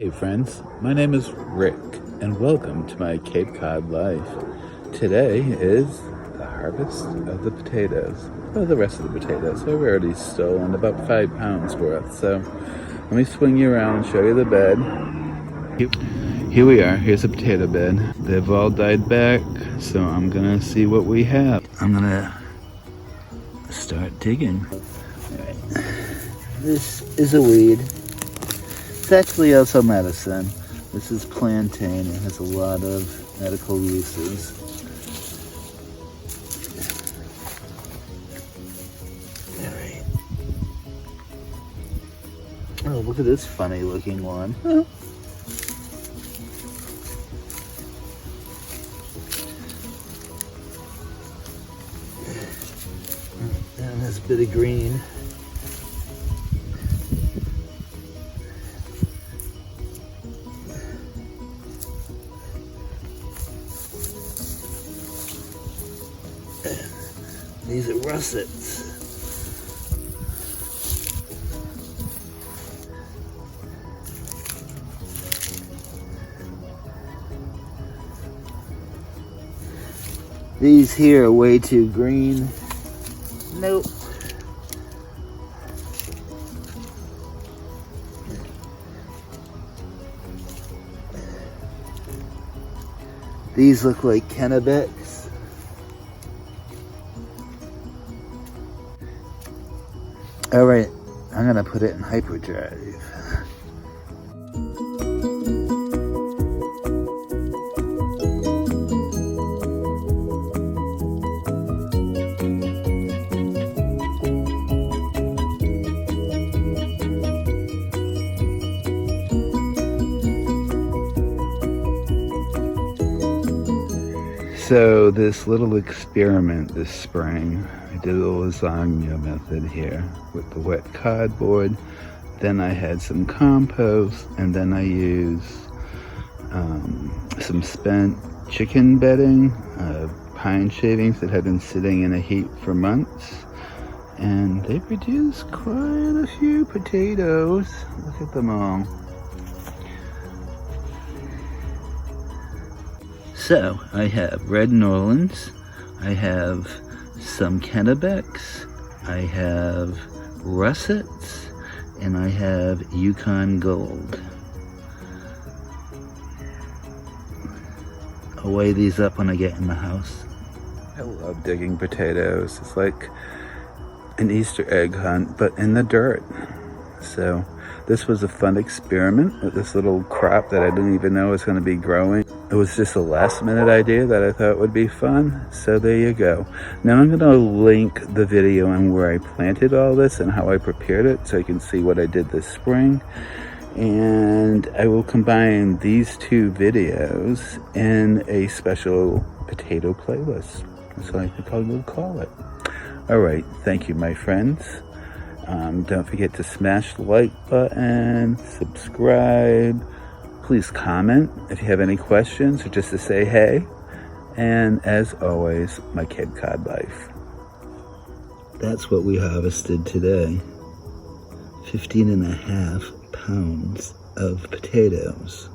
Hey friends, my name is Rick and welcome to my Cape Cod life. Today is the harvest of the potatoes. Well, the rest of the potatoes. I've already stolen about 5 pounds worth, so let me swing you around and show you the bed. Here we are, here's a potato bed. They've all died back, so I'm gonna see what we have. I'm gonna start digging. This is a weed. It's actually also medicine. This is plantain. It has a lot of medical uses. All right. Oh, look at this funny looking one. Huh. And this bit of green. These are russets. These here are way too green. Nope. These look like Kennebec. All right, I'm gonna put it in hyperdrive. So this little experiment this spring, I did a lasagna method here with the wet cardboard. Then I had some compost, and then I used some spent chicken bedding, pine shavings that had been sitting in a heap for months. And they produced quite a few potatoes. Look at them all. So I have red Norlands, I have some Kennebecs, I have russets, and I have Yukon Gold. I'll weigh these up when I get in the house. I love digging potatoes. It's like an Easter egg hunt, but in the dirt. So this was a fun experiment with this little crop that I didn't even know was going to be growing. It was just a last minute idea that I thought would be fun. So there you go. Now I'm going to link the video on where I planted all this and how I prepared it so you can see what I did this spring. And I will combine these two videos in a special potato playlist. So I think I will call it. All right. Thank you, my friends. Don't forget to smash the like button, subscribe. Please comment if you have any questions or just to say hey. And as always, my Cape Cod life. That's what we harvested today. 15.5 pounds of potatoes.